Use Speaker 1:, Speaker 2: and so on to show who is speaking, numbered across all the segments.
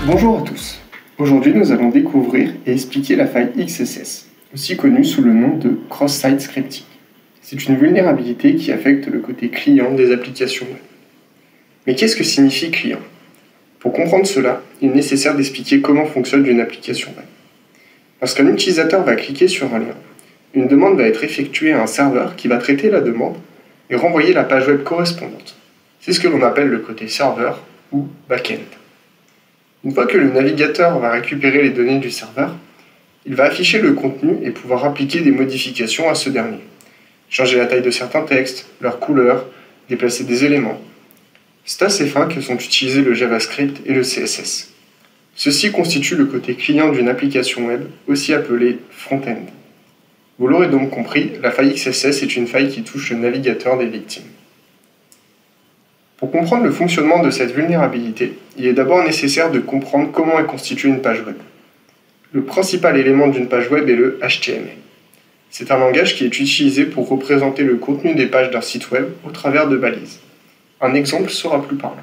Speaker 1: Bonjour à tous. Aujourd'hui, nous allons découvrir et expliquer la faille XSS, aussi connue sous le nom de Cross-Site Scripting. C'est une vulnérabilité qui affecte le côté client des applications web. Mais qu'est-ce que signifie client? Pour comprendre cela, il est nécessaire d'expliquer comment fonctionne une application web. Lorsqu'un utilisateur va cliquer sur un lien, une demande va être effectuée à un serveur qui va traiter la demande et renvoyer la page web correspondante. C'est ce que l'on appelle le côté serveur ou back-end. Une fois que le navigateur va récupérer les données du serveur, il va afficher le contenu et pouvoir appliquer des modifications à ce dernier. Changer la taille de certains textes, leur couleur, déplacer des éléments. C'est à ces fins que sont utilisés le JavaScript et le CSS. Ceci constitue le côté client d'une application web, aussi appelée front-end. Vous l'aurez donc compris, la faille XSS est une faille qui touche le navigateur des victimes. Pour comprendre le fonctionnement de cette vulnérabilité, il est d'abord nécessaire de comprendre comment est constituée une page web. Le principal élément d'une page web est le HTML. C'est un langage qui est utilisé pour représenter le contenu des pages d'un site web au travers de balises. Un exemple sera plus parlant.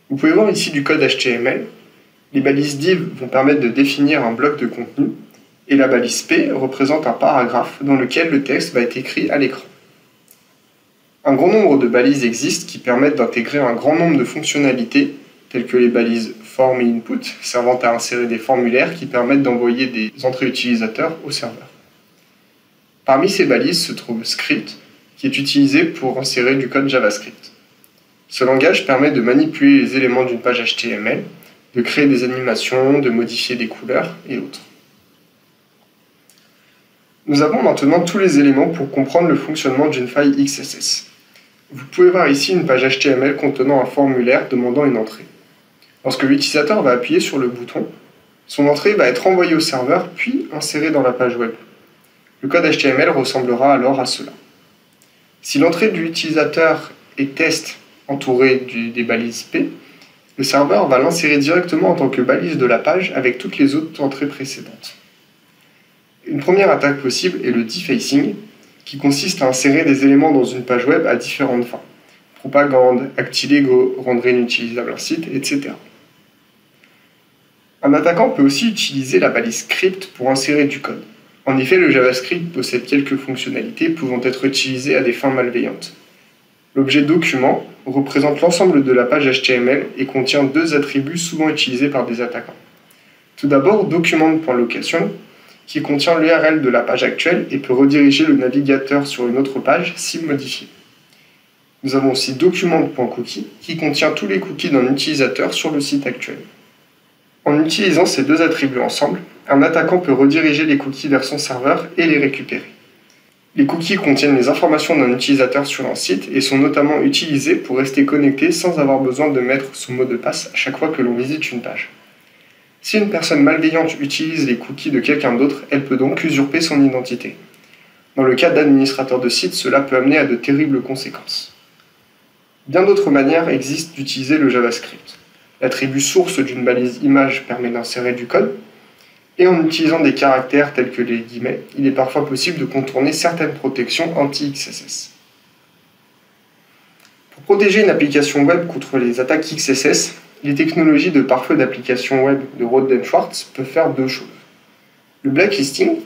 Speaker 1: Vous pouvez voir ici du code HTML. Les balises div vont permettre de définir un bloc de contenu et la balise p représente un paragraphe dans lequel le texte va être écrit à l'écran. Un grand nombre de balises existent qui permettent d'intégrer un grand nombre de fonctionnalités, telles que les balises form et input, servant à insérer des formulaires qui permettent d'envoyer des entrées utilisateurs au serveur. Parmi ces balises se trouve script, qui est utilisé pour insérer du code JavaScript. Ce langage permet de manipuler les éléments d'une page HTML, de créer des animations, de modifier des couleurs et autres. Nous avons maintenant tous les éléments pour comprendre le fonctionnement d'une faille XSS. Vous pouvez voir ici une page HTML contenant un formulaire demandant une entrée. Lorsque l'utilisateur va appuyer sur le bouton, son entrée va être envoyée au serveur puis insérée dans la page web. Le code HTML ressemblera alors à cela. Si l'entrée de l'utilisateur est test entourée des balises P, le serveur va l'insérer directement en tant que balise de la page avec toutes les autres entrées précédentes. Une première attaque possible est le defacing, qui consiste à insérer des éléments dans une page web à différentes fins. Propagande, actes illégaux, rendre inutilisable un site, etc. Un attaquant peut aussi utiliser la balise script pour insérer du code. En effet, le JavaScript possède quelques fonctionnalités pouvant être utilisées à des fins malveillantes. L'objet document représente l'ensemble de la page HTML et contient deux attributs souvent utilisés par des attaquants. Tout d'abord, document.location, qui contient l'URL de la page actuelle et peut rediriger le navigateur sur une autre page si modifiée. Nous avons aussi document.cookie, qui contient tous les cookies d'un utilisateur sur le site actuel. En utilisant ces deux attributs ensemble, un attaquant peut rediriger les cookies vers son serveur et les récupérer. Les cookies contiennent les informations d'un utilisateur sur un site et sont notamment utilisés pour rester connecté sans avoir besoin de mettre son mot de passe à chaque fois que l'on visite une page. Si une personne malveillante utilise les cookies de quelqu'un d'autre, elle peut donc usurper son identité. Dans le cas d'administrateur de site, cela peut amener à de terribles conséquences. Bien d'autres manières existent d'utiliser le JavaScript. L'attribut source d'une balise image permet d'insérer du code, et en utilisant des caractères tels que les guillemets, il est parfois possible de contourner certaines protections anti-XSS. Pour protéger une application web contre les attaques XSS, les technologies de pare-feu d'applications web de Rohde & Schwartz peuvent faire deux choses. Le blacklisting,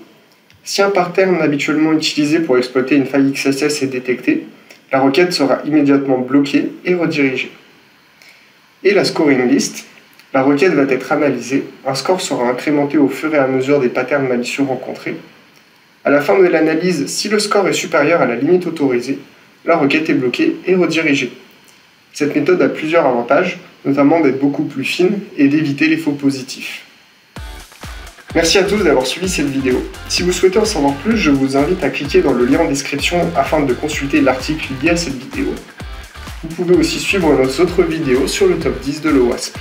Speaker 1: si un pattern habituellement utilisé pour exploiter une faille XSS est détecté, la requête sera immédiatement bloquée et redirigée. Et la scoring list, la requête va être analysée, un score sera incrémenté au fur et à mesure des patterns malicieux rencontrés. À la fin de l'analyse, si le score est supérieur à la limite autorisée, la requête est bloquée et redirigée. Cette méthode a plusieurs avantages, notamment d'être beaucoup plus fine et d'éviter les faux positifs. Merci à tous d'avoir suivi cette vidéo. Si vous souhaitez en savoir plus, je vous invite à cliquer dans le lien en description afin de consulter l'article lié à cette vidéo. Vous pouvez aussi suivre nos autres vidéos sur le top 10 de l'OWASP.